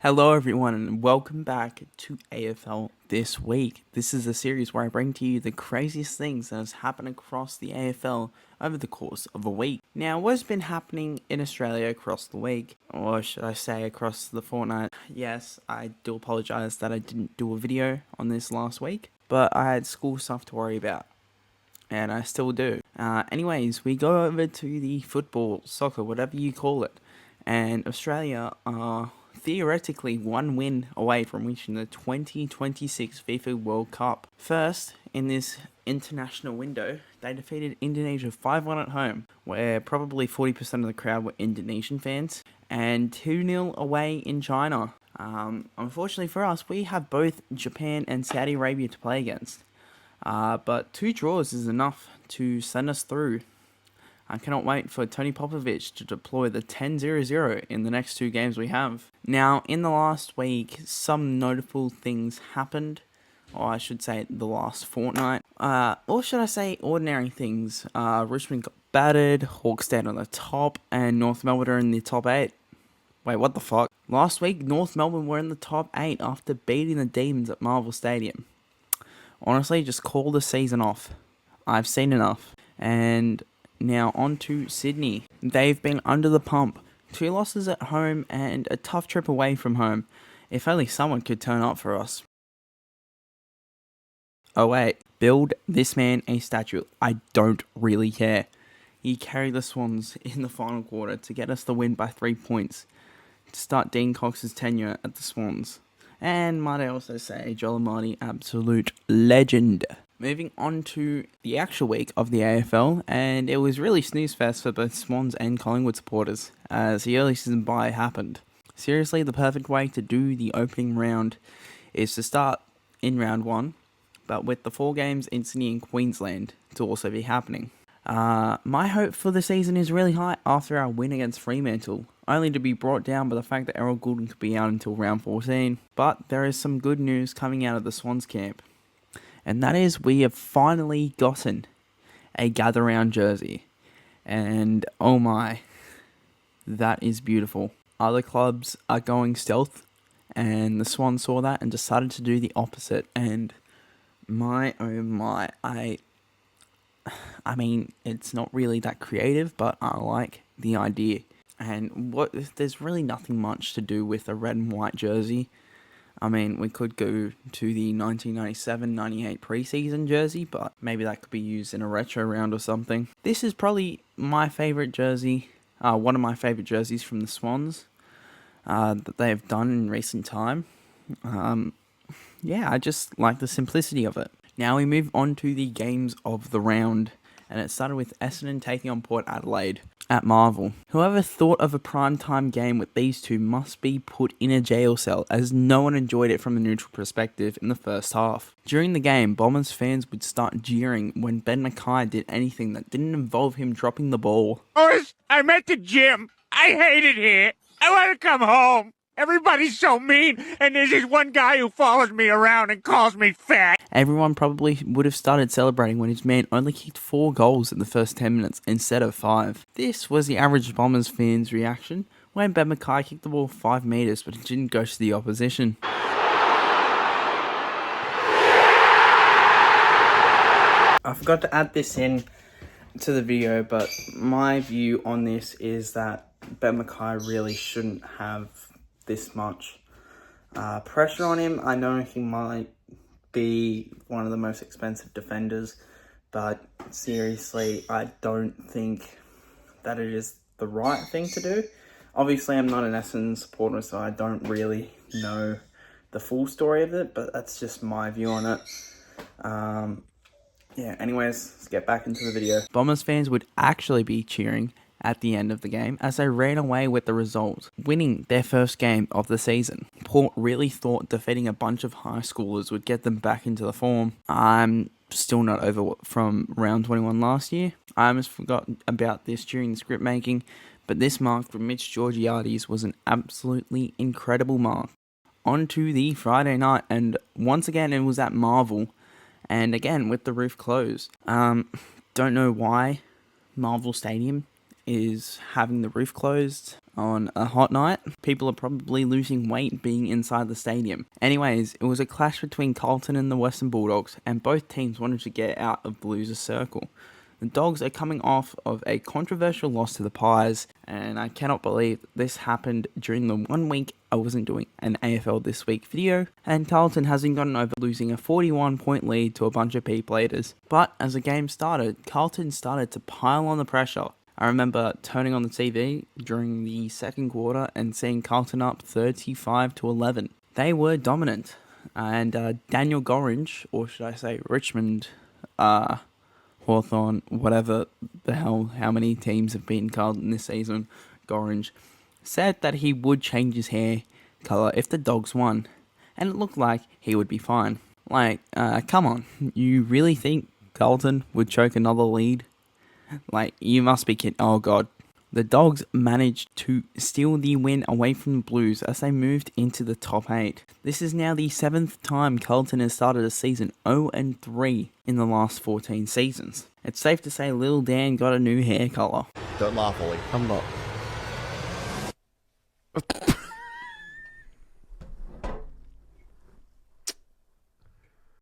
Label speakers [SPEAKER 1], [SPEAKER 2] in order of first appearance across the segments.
[SPEAKER 1] Hello everyone and welcome back to AFL This Week. This is a series where I bring to you the craziest things that has happened across the AFL over the course of a week. Now, what's been happening in Australia across the week, or should I say across the fortnight? Yes, I do apologise that I didn't do a video on this last week, but I had school stuff to worry about. And I still do. Anyways, we go over to the football, soccer, whatever you call it. And Australia are theoretically one win away from reaching the 2026 FIFA World Cup. First, in this international window, they defeated Indonesia 5-1 at home, where probably 40% of the crowd were Indonesian fans, and 2-0 away in China. Unfortunately for us, we have both Japan and Saudi Arabia to play against. But 2 draws is enough to send us through. I cannot wait for Tony Popovich to deploy the 10-0-0 in the next 2 games we have. Now, in the last week, some notable things happened, or I should say the last fortnight. Or should I say ordinary things. Richmond got battered, Hawks stayed on the top, and North Melbourne are in the top 8. Wait, what the fuck? Last week, North Melbourne were in the top 8 after beating the Demons at Marvel Stadium. Honestly, just call the season off. I've seen enough. And now on to Sydney. They've been under the pump. 2 losses at home and a tough trip away from home. If only someone could turn up for us. Oh wait, build this man a statue. I don't really care. He carried the Swans in the final quarter to get us the win by 3 points. To start Dean Cox's tenure at the Swans. And might I also say, Joel Amati, absolute legend. Moving on to the actual week of the AFL, and it was really snooze fest for both Swans and Collingwood supporters, as the early season bye happened. Seriously, the perfect way to do the opening round is to start in round 1, but with the 4 games in Sydney and Queensland to also be happening. My hope for the season is really high after our win against Fremantle, only to be brought down by the fact that Errol Goulden could be out until round 14. But there is some good news coming out of the Swans camp, and that is we have finally gotten a gather round jersey, and oh my, that is beautiful. Other clubs are going stealth, and the Swans saw that and decided to do the opposite, and my oh my, I mean, it's not really that creative, but I like the idea. And there's really nothing much to do with a red and white jersey. I mean, we could go to the 1997-98 preseason jersey, but maybe that could be used in a retro round or something. This is probably my favourite jersey, one of my favourite jerseys from the Swans that they have done in recent time. Yeah, I just like the simplicity of it. Now we move on to the games of the round, and it started with Essendon taking on Port Adelaide at Marvel. Whoever thought of a primetime game with these two must be put in a jail cell, as no one enjoyed it from a neutral perspective in the first half. During the game, Bombers fans would start jeering when Ben McKay did anything that didn't involve him dropping the ball.
[SPEAKER 2] Boys, I'm at the gym. I hate it here. I want to come home. Everybody's so mean, and there's this one guy who follows me around and calls me fat.
[SPEAKER 1] Everyone probably would have started celebrating when his man only kicked 4 goals in the first 10 minutes instead of 5. This was the average Bombers fans' reaction when Ben McKay kicked the ball 5 metres, but it didn't go to the opposition. I forgot to add this in to the video, but my view on this is that Ben McKay really shouldn't have this much pressure on him. I know he might be one of the most expensive defenders, but seriously, I don't think that it is the right thing to do. Obviously, I'm not an Essendon supporter, so I don't really know the full story of it, but that's just my view on it. Yeah, anyways, let's get back into the video. Bombers fans would actually be cheering at the end of the game as they ran away with the result, winning their first game of the season. Port really thought defeating a bunch of high schoolers would get them back into the form. I'm still not over from round 21 last year. I almost forgot about this during the script making, but this mark from Mitch Georgiades was an absolutely incredible mark. On to the Friday night, and once again it was at Marvel, and again with the roof closed. Don't know why Marvel Stadium is having the roof closed. on a hot night. People are probably losing weight being inside the stadium. Anyways, it was a clash between Carlton and the Western Bulldogs, and both teams wanted to get out of the loser's circle. The Dogs are coming off of a controversial loss to the Pies, and I cannot believe this happened during the 1 week I wasn't doing an AFL This Week video, and Carlton hasn't gotten over losing a 41-point lead to a bunch of P-platers. But as the game started, Carlton started to pile on the pressure. I remember turning on the TV during the second quarter and seeing Carlton up 35-11. They were dominant, and Daniel Gorringe, or should I say Richmond, Hawthorn, whatever the hell, how many teams have beaten Carlton this season, Gorringe, said that he would change his hair colour if the Dogs won, and it looked like he would be fine. Like, come on, you really think Carlton would choke another lead? Like, you must be kidding. Oh god. The Dogs managed to steal the win away from the Blues as they moved into the top 8. This is now the 7th time Carlton has started a season 0-3 in the last 14 seasons. It's safe to say Lil Dan got a new hair colour.
[SPEAKER 3] Don't laugh, Ollie.
[SPEAKER 1] I'm not.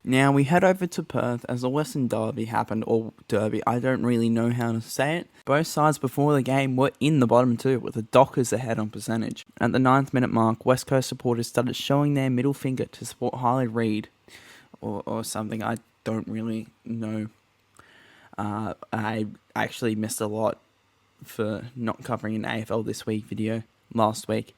[SPEAKER 1] Now we head over to Perth as the Western Derby happened, or Derby, I don't really know how to say it. Both sides before the game were in the bottom two, with the Dockers ahead on percentage. At the 9th minute mark, West Coast supporters started showing their middle finger to support Harley Reid, or something, I don't really know. I actually missed a lot for not covering an AFL This Week video last week.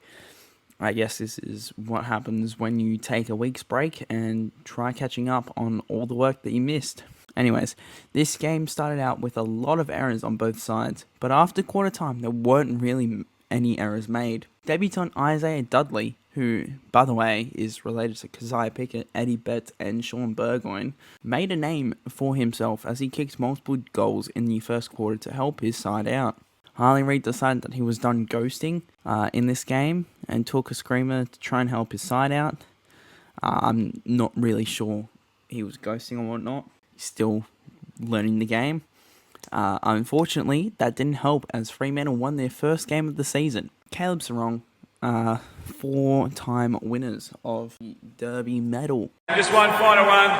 [SPEAKER 1] I guess this is what happens when you take a week's break and try catching up on all the work that you missed. Anyways, this game started out with a lot of errors on both sides, but after quarter time there weren't really any errors made. Debutant Isaiah Dudley, who, by the way, is related to Keziah Pickett, Eddie Betts and Sean Burgoyne, made a name for himself as he kicked multiple goals in the first quarter to help his side out. Harley Reid decided that he was done ghosting in this game and took a screamer to try and help his side out. I'm not really sure he was ghosting or whatnot. He's still learning the game. Unfortunately, that didn't help as Fremantle won their first game of the season. Caleb Sarong, 4-time winners of the Derby medal.
[SPEAKER 4] Just one final one.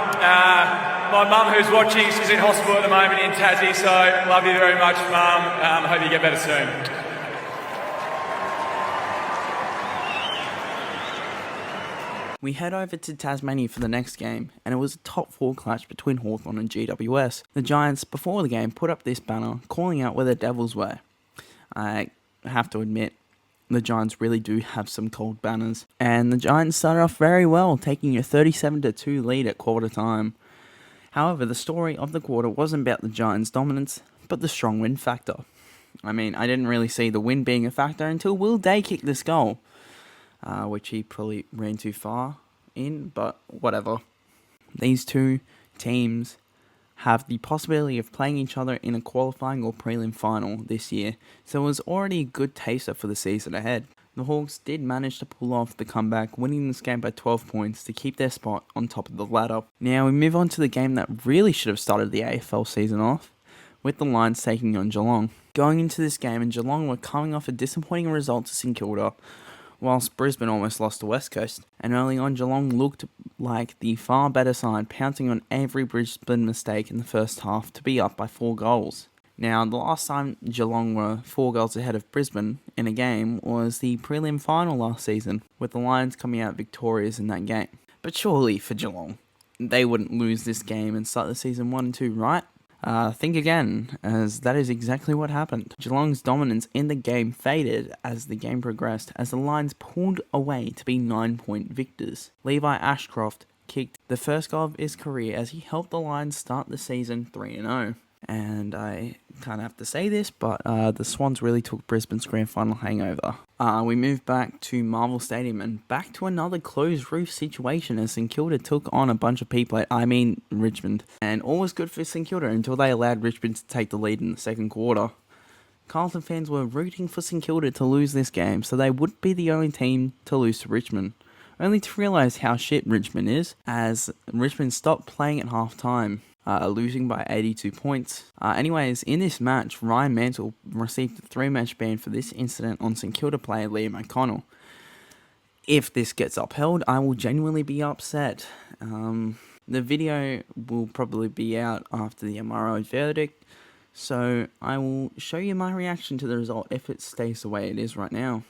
[SPEAKER 4] My mum who's watching, she's in hospital at the moment in Tassie, so love you very much, Mum. Hope you get better soon.
[SPEAKER 1] We head over to Tasmania for the next game, and it was a top 4 clash between Hawthorn and GWS. The Giants, before the game, put up this banner calling out where the Devils were. I have to admit, the Giants really do have some cold banners, and the Giants started off very well, taking a 37-2 lead at quarter time. However, the story of the quarter wasn't about the Giants' dominance, but the strong win factor. I mean, I didn't really see the win being a factor until Will Day kicked this goal, which he probably ran too far in, but whatever. These two teams have the possibility of playing each other in a qualifying or prelim final this year, so it was already a good taster for the season ahead. The Hawks did manage to pull off the comeback, winning this game by 12 points to keep their spot on top of the ladder. Now we move on to the game that really should have started the AFL season off, with the Lions taking on Geelong. Going into this game, and Geelong were coming off a disappointing result to St Kilda, whilst Brisbane almost lost to West Coast, and early on Geelong looked like the far better side, pouncing on every Brisbane mistake in the first half to be up by 4 goals. Now, the last time Geelong were 4 goals ahead of Brisbane in a game was the prelim final last season, with the Lions coming out victorious in that game. But surely for Geelong, they wouldn't lose this game and start the season 1-2, right? Think again, as that is exactly what happened. Geelong's dominance in the game faded as the game progressed, as the Lions pulled away to be 9-point victors. Levi Ashcroft kicked the first goal of his career as he helped the Lions start the season 3-0. And I kind of have to say this, but the Swans really took Brisbane's grand final hangover. We moved back to Marvel Stadium and back to another closed roof situation as St Kilda took on a bunch of people, Richmond. And all was good for St Kilda until they allowed Richmond to take the lead in the second quarter. Carlton fans were rooting for St Kilda to lose this game, so they would be the only team to lose to Richmond. Only to realise how shit Richmond is, as Richmond stopped playing at half time. losing by 82 points. Anyways, in this match, Ryan Mantle received a 3-match ban for this incident on St Kilda player Liam O'Connell. If this gets upheld, I will genuinely be upset. The video will probably be out after the MRO verdict, so I will show you my reaction to the result if it stays the way it is right now.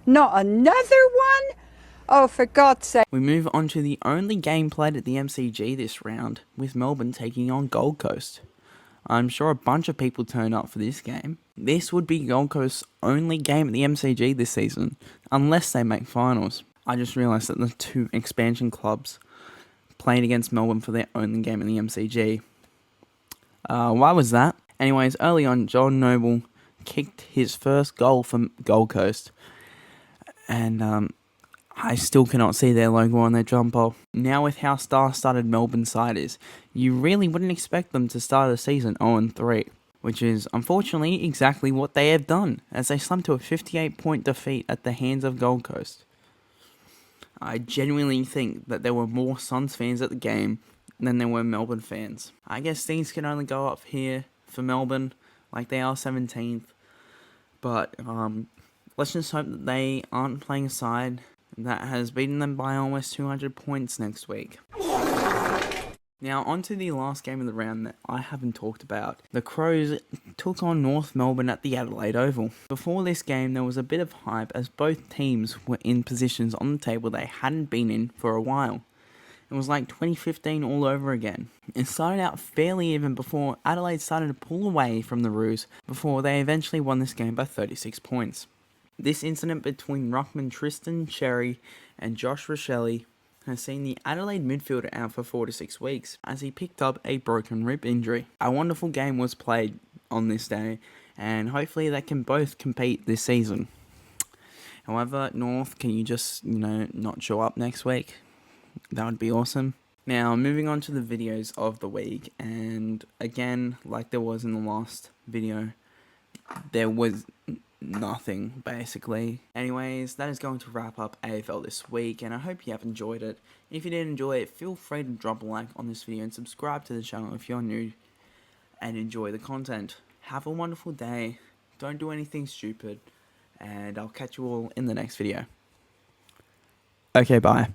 [SPEAKER 3] Not another one? Oh, for God's sake.
[SPEAKER 1] We move on to the only game played at the MCG this round, with Melbourne taking on Gold Coast. I'm sure a bunch of people turned up for this game. This would be Gold Coast's only game at the MCG this season, unless they make finals. I just realised that the 2 expansion clubs played against Melbourne for their only game in the MCG. Why was that? Anyways, early on, John Noble kicked his first goal for Gold Coast, and I still cannot see their logo on their jumper. Now with how star-studded Melbourne side is, you really wouldn't expect them to start the season 0-3, which is unfortunately exactly what they have done, as they slumped to a 58-point defeat at the hands of Gold Coast. I genuinely think that there were more Suns fans at the game than there were Melbourne fans. I guess things can only go up here for Melbourne, like they are 17th, but let's just hope that they aren't playing a side that has beaten them by almost 200 points next week. Now, on to the last game of the round that I haven't talked about. The Crows took on North Melbourne at the Adelaide Oval. Before this game, there was a bit of hype as both teams were in positions on the table they hadn't been in for a while. It was like 2015 all over again. It started out fairly even before Adelaide started to pull away from the Roos before they eventually won this game by 36 points. This incident between ruckman Tristan Cherry and Josh Rochelle has seen the Adelaide midfielder out for 4 to 6 weeks as he picked up a broken rib injury. A wonderful game was played on this day, and hopefully they can both compete this season. However, North, can you just, not show up next week? That would be awesome. Now, moving on to the videos of the week, and again, like there was in the last video, there was nothing, basically. Anyways, that is going to wrap up AFL this week, and I hope you have enjoyed it. If you did enjoy it, feel free to drop a like on this video and subscribe to the channel if you're new and enjoy the content. Have a wonderful day, don't do anything stupid, and I'll catch you all in the next video. Okay, bye.